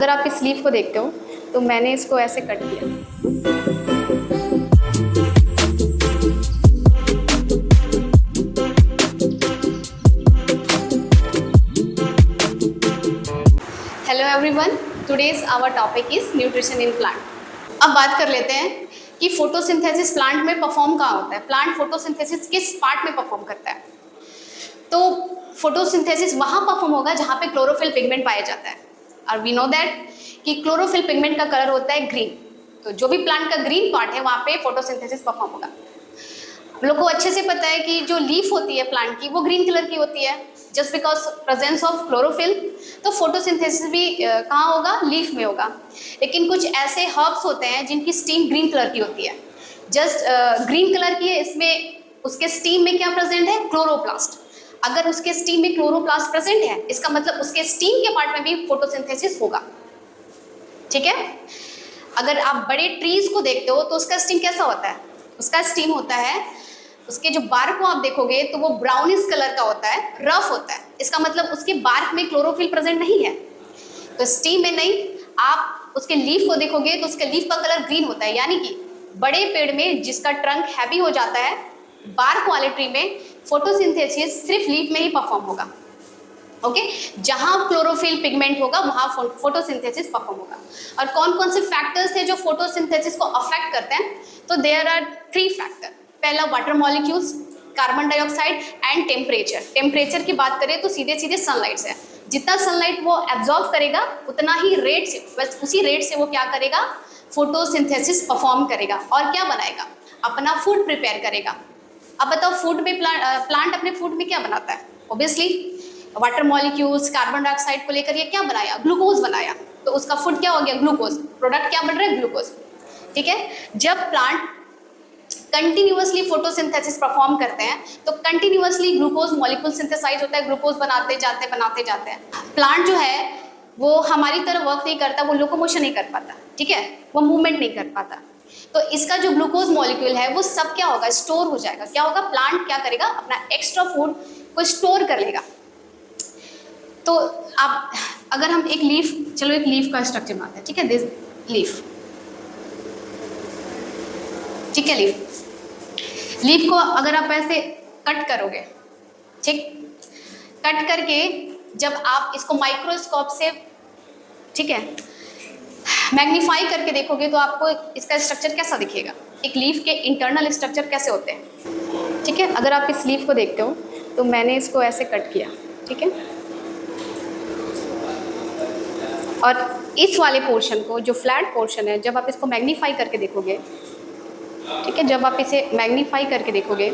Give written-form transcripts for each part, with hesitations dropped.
अगर आप इस लीफ को देखते हो तो मैंने इसको ऐसे कट किया। Hello everyone, today's our topic is nutrition in plant. अब बात कर लेते हैं कि फोटोसिंथेसिस प्लांट में परफॉर्म कहाँ होता है, प्लांट फोटोसिंथेसिस किस पार्ट में परफॉर्म करता है। तो फोटोसिंथेसिस वहाँ परफॉर्म होगा जहाँ पे क्लोरोफिल पिगमेंट पाया जाता है, और वी नो दैट कि क्लोरोफिल पिगमेंट का कलर होता है ग्रीन। तो जो भी प्लांट का ग्रीन पार्ट है वहाँ पे फोटोसिंथेसिस परफॉर्म होगा। हम लोग को अच्छे से पता है कि जो लीफ होती है प्लांट की वो ग्रीन कलर की होती है, just because presence of chlorophyll. तो फोटोसिंथेसिस भी कहाँ होगा, लीफ में होगा। लेकिन कुछ ऐसे हर्ब्स होते हैं जिनकी स्टीम ग्रीन कलर की होती है, जस्ट ग्रीन कलर की है। इसमें उसके स्टीम में क्या प्रेजेंट है, क्लोरोप्लास्ट। अगर उसके स्टीम में क्लोरोप्लास्ट प्रेजेंट है, इसका मतलब उसके स्टीम के पार्ट में भी फोटोसिंथेसिस होगा। ठीक है। अगर आप बड़े ट्रीज को देखते हो तो उसका स्टीम कैसा होता है, उसका स्टीम होता है, उसके जो बार्क को आप देखोगे तो वो ब्राउनिश कलर का होता है, रफ होता है। इसका मतलब उसके बार्क में क्लोरोफिल प्रेजेंट नहीं है, तो स्टीम में नहीं। आप उसके लीफ को देखोगे तो उसके लीफ का कलर ग्रीन होता है, यानी कि बड़े पेड़ में जिसका ट्रंक हैवी हो जाता है, बार्क वाले ट्री में फोटोसिंथेसिस सिर्फ लीफ में ही परफॉर्म होगा। ओके, जहां क्लोरोफिल पिगमेंट होगा वहां फोटोसिंथेसिस परफॉर्म होगा। और कौन कौन से फैक्टर्स है जो फोटोसिंथेसिस को अफेक्ट करते हैं, तो देयर आर 3 फैक्टर। पहला water molecules, carbon dioxide and temperature. Temperature की बात करें तो सीधे सीधे सनलाइट से, जितना सनलाइट वो एब्जॉर्व करेगा उतना ही रेट से, बस उसी रेट से वो क्या करेगा, फोटोसिंथेसिस परफॉर्म करेगा और क्या बनाएगा, अपना फूड प्रिपेयर करेगा। अब बताओ, फूड में प्लांट अपने फूड में क्या बनाता है, obviously water molecules, carbon dioxide को लेकर ये क्या बनाया, ग्लूकोज बनाया। तो उसका फूड क्या हो गया, ग्लूकोज। प्रोडक्ट क्या बन रहा है, ग्लूकोज। ठीक है। जब प्लांट कंटिन्यूअसली फोटोसिंथेसिस परफॉर्म करते हैं तो कंटिन्यूअसली ग्लूकोज मॉलिक्यूल सिंथेसाइज होता है, ग्लूकोज बनाते जाते हैं। प्लांट जो है वो हमारी तरह वर्क नहीं करता, वो लोकोमोशन नहीं कर पाता, ठीक है, वो मूवमेंट नहीं कर पाता। तो इसका जो ग्लूकोज मॉलिक्यूल है वो सब क्या होगा, स्टोर हो जाएगा। क्या होगा, प्लांट क्या करेगा, अपना एक्स्ट्रा फूड को स्टोर कर लेगा। तो आप अगर हम एक लीफ, चलो एक लीफ का स्ट्रक्चर बनाते हैं, ठीक है, दिस लीफ, ठीक है। लीफ को अगर आप ऐसे कट करोगे, ठीक, कट करके जब आप इसको माइक्रोस्कोप से, ठीक है, मैग्नीफाई करके देखोगे तो आपको इसका स्ट्रक्चर कैसा दिखेगा, एक लीफ के इंटरनल स्ट्रक्चर कैसे होते हैं। ठीक है। अगर आप इस लीफ को देखते हो तो मैंने इसको ऐसे कट किया, ठीक है, और इस वाले पोर्शन को, जो फ्लैट पोर्शन है, जब आप इसको मैग्नीफाई करके देखोगे, ठीक है, जब आप इसे मैग्नीफाई करके देखोगे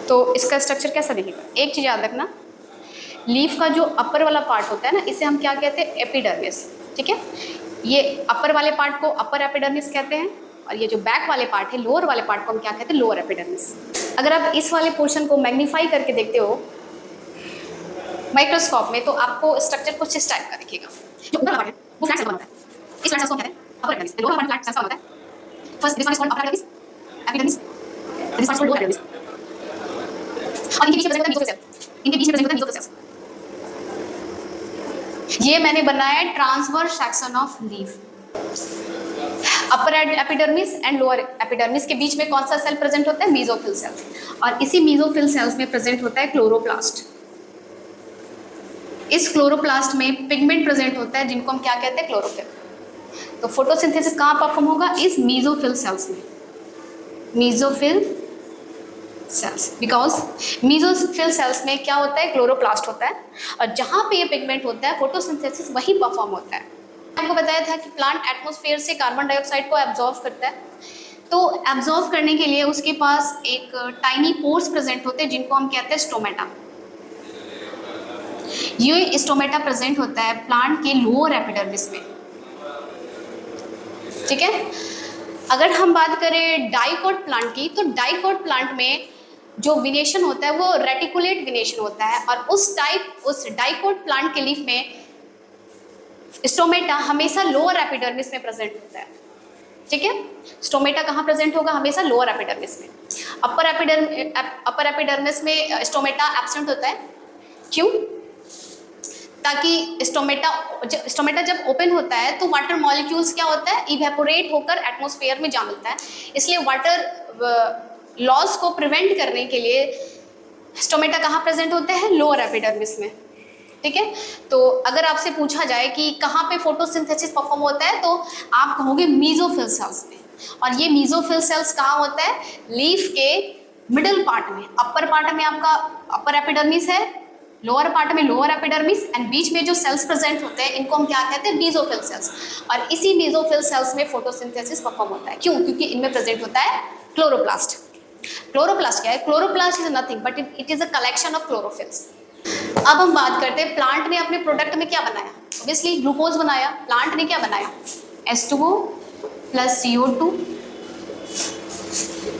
तो इसका स्ट्रक्चर कैसा दिखेगा। एक चीज़ याद रखना, लीफ का जो अपर वाला पार्ट होता है ना, इसे हम क्या कहते हैं, एपिडर्मिस। ठीक है, ये अपर वाले पार्ट को अपर एपिडर्मिस कहते हैं, और ये जो बैक वाले पार्ट है, लोअर वाले पार्ट को हम क्या कहते हैं, लोअर एपिडर्मिस। अगर आप इस वाले पोर्शन को मैग्नीफाई करके देखते हो माइक्रोस्कोप में तो आपको स्ट्रक्चर कुछ इस टाइप का दिखेगा। जो ऊपर वाला पार्ट है वो फ्लैट सेल होता है, इस फ्लैट सेल को कहते हैं upper epidermis, lower part flat cell होता है। First this one is called upper epidermis, this one is called lower epidermis. और इनके बीच में प्रेजेंट होता है मेसोफिल सेल, इनके बीच में प्रेजेंट होता है मेसोफिल सेल्स। ये मैंने बनाया है transverse section of leaf. Upper epidermis and lower epidermis के बीच में कौन सा सेल प्रेजेंट होता है, मेसोफिल सेल्स। और इसी मेसोफिल सेल्स में प्रेजेंट होता है क्लोरोप्लास्ट। इस क्लोरोप्लास्ट में पिगमेंट प्रेजेंट होता है जिनको हम क्या कहते हैं, क्लोरोफिल। तो फोटोसिंथेसिस कहाँ परफॉर्म होगा, इस मेसोफिल सेल्स में, mesophyll cells. Because mesophyll cells में क्या होता है, क्लोरोप्लास्ट होता है, और जहाँ पे ये पिगमेंट होता है फोटोसिंथेसिस वहीं परफॉर्म होता है। आपको बताया था कि प्लांट एटमॉस्फेयर से कार्बन डाइऑक्साइड को एब्जॉर्व करता है, तो एब्जॉर्व करने के लिए उसके पास एक टाइनी पोर्स प्रेजेंट होते हैं जिनको हम कहते हैं स्टोमेटा। ये स्टोमेटा प्रेजेंट होता है प्लांट के लोअर एपिडर्मिस में, ठीक है। अगर हम बात करें डाइकोट प्लांट की, तो डाइकोट प्लांट में जो विनेशन होता है वो रेटिकुलेट विनेशन होता है, और उस डाइकोट प्लांट के लीफ में स्टोमेटा हमेशा लोअर एपिडर्मिस में प्रेजेंट होता है, ठीक है। स्टोमेटा कहाँ प्रेजेंट होगा, हमेशा लोअर एपिडर्मिस में। अपर एपिडर्मिस में स्टोमेटा एब्सेंट होता है, क्यों, ताकि स्टोमेटा जब ओपन होता है तो वाटर मॉलिक्यूल्स क्या होता है, इवेपोरेट होकर एटमॉस्फेयर में जा मिलता है। इसलिए वाटर लॉस को प्रिवेंट करने के लिए स्टोमेटा कहाँ प्रेजेंट होते हैं, लोअर एपिडर्मिस में। ठीक है, तो अगर आपसे पूछा जाए कि कहाँ पे फोटोसिंथेसिस परफॉर्म होता है तो आप कहोगे मीजोफिल सेल्स में। और ये मीजोफिल सेल्स कहाँ होता है, लीफ के मिडिल पार्ट में। अपर पार्ट में आपका अपर एपिडर्मिस है, लोअर पार्ट में लोअर एपिडर्मिस, एंड बीच में जो सेल्स प्रेजेंट होते हैं इनको हम क्या कहते हैं, मीजोफिल सेल्स। और इसी मीजोफिल सेल्स में फोटोसिंथेसिस परफॉर्म होता है। क्यों? क्योंकि इनमें प्रेजेंट होता है क्लोरोप्लास्ट। क्लोरोप्लास्ट क्या है, chloroplast is nothing but it is a collection of chlorophylls. अब हम बात करते हैं प्लांट ने अपने प्रोडक्ट में क्या बनाया। ऑब्वियसली ग्लूकोज बनाया। प्लांट ने क्या बनाया, H2O plus CO2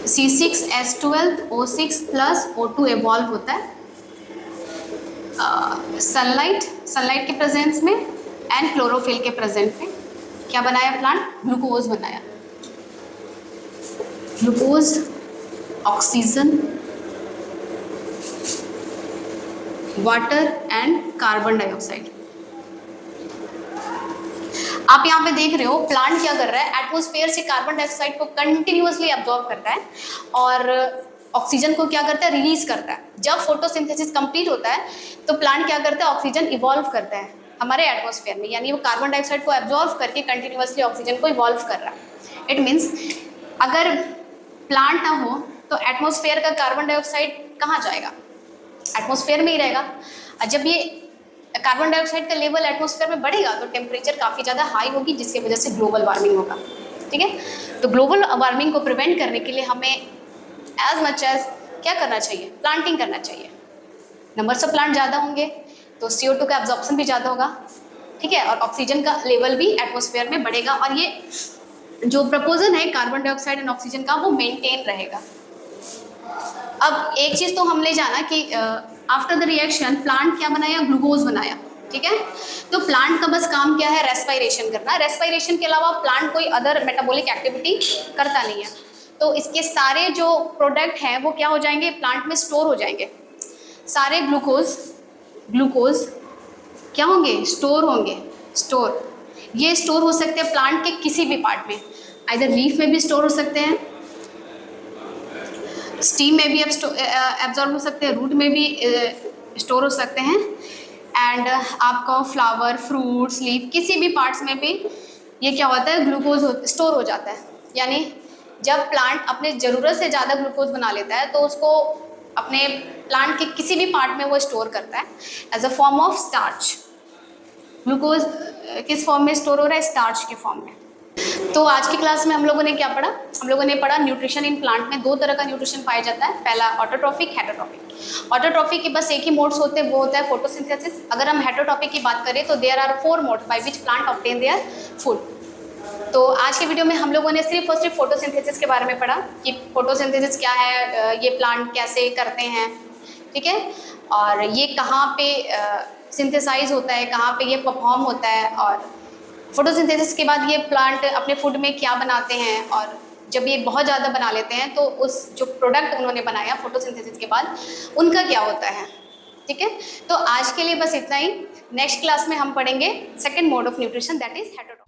C6H12O6 plus O2 evolve होता है सनलाइट के प्रेजेंस में एंड क्लोरोफिल के प्रेजेंट में। क्या बनाया प्लांट, ग्लूकोज बनाया। Glucose, oxygen, water and carbon dioxide. आप यहाँ पे देख रहे हो प्लांट क्या कर रहा है, एटमॉस्फेयर से कार्बन डाइऑक्साइड को कंटिन्यूअसली एब्जॉर्ब करता है और ऑक्सीजन को क्या करता है, रिलीज करता है। जब फोटोसिंथेसिस कंप्लीट होता है तो प्लांट क्या करता है, ऑक्सीजन इवॉल्व करता है हमारे एटमॉस्फेयर में, यानी वो कार्बन डाइऑक्साइड को एब्जॉर्ब करके कंटिन्यूअसली ऑक्सीजन को इवॉल्व कर रहा है। इट मीन्स अगर प्लांट ना हो तो एटमॉस्फेयर का कार्बन डाइऑक्साइड कहाँ जाएगा, एटमॉस्फेयर में ही रहेगा। और जब ये कार्बन डाइऑक्साइड का लेवल एटमॉस्फेयर में बढ़ेगा तो टेम्परेचर काफ़ी ज़्यादा हाई होगी, जिसकी वजह से ग्लोबल वार्मिंग होगा। ठीक है, तो ग्लोबल वार्मिंग को प्रिवेंट करने के लिए हमें एज मच एज क्या करना चाहिए, प्लांटिंग करना चाहिए। नंबर्स ऑफ प्लांट ज़्यादा होंगे तो CO2 का एब्जॉर्प्शन भी ज़्यादा होगा। ठीक है, और ऑक्सीजन का लेवल भी एटमॉस्फेयर में बढ़ेगा और ये जो प्रपोजल है कार्बन डाइऑक्साइड एंड ऑक्सीजन का वो मेंटेन रहेगा। अब एक चीज़ तो हमने जाना कि आफ्टर द रिएक्शन प्लांट क्या बनाया, ग्लूकोज बनाया। ठीक है, तो प्लांट का बस काम क्या है, रेस्पिरेशन करना। रेस्पिरेशन के अलावा प्लांट कोई अदर मेटाबॉलिक एक्टिविटी करता नहीं है। तो इसके सारे जो प्रोडक्ट हैं वो क्या हो जाएंगे, प्लांट में स्टोर हो जाएंगे। सारे ग्लूकोज क्या होंगे, स्टोर होंगे। ये स्टोर हो सकते हैं प्लांट के किसी भी पार्ट में, आइदर लीफ में भी स्टोर हो सकते हैं, स्टीम में भी एब्जॉर्ब हो सकते हैं, रूट में भी स्टोर हो सकते हैं, एंड आपका फ्लावर, फ्रूट्स, लीफ, किसी भी पार्ट्स में भी ये क्या होता है, ग्लूकोज स्टोर हो जाता है। यानी जब प्लांट अपने ज़रूरत से ज़्यादा ग्लूकोज बना लेता है तो उसको अपने प्लांट के किसी भी पार्ट में वो स्टोर करता है as a form of starch. Glucose किस फॉर्म में स्टोर हो रहा है, स्टार्च के फॉर्म में। तो आज की क्लास में हम लोगों ने क्या पढ़ा, हम लोगों ने पढ़ा न्यूट्रिशन इन प्लांट में दो तरह का न्यूट्रिशन पाया जाता है। पहला ऑटोट्रॉफिक, हेटरोट्रॉफिक। ऑटोट्रॉफिक के बस एक ही मोड्स होते हैं, वो होता है फोटोसिंथेसिस। अगर हम हेटरोट्रॉफिक की बात करें तो there are 4 modes by which plant obtain their food. तो आज के वीडियो में हम लोगों ने सिर्फ और सिर्फ फोटोसिंथेसिस के बारे में पढ़ा कि फोटोसिंथेसिस क्या है, ये प्लांट कैसे करते हैं। ठीक है, और ये कहाँ पे सिंथेसाइज होता है, कहाँ पे ये परफॉर्म होता है, और फोटोसिंथेसिस के बाद ये प्लांट अपने फूड में क्या बनाते हैं, और जब ये बहुत ज़्यादा बना लेते हैं तो उस जो प्रोडक्ट उन्होंने बनाया फोटोसिंथेसिस के बाद उनका क्या होता है। ठीक है, तो आज के लिए बस इतना ही। नेक्स्ट क्लास में हम पढ़ेंगे second mode of nutrition, that is heterotrophic.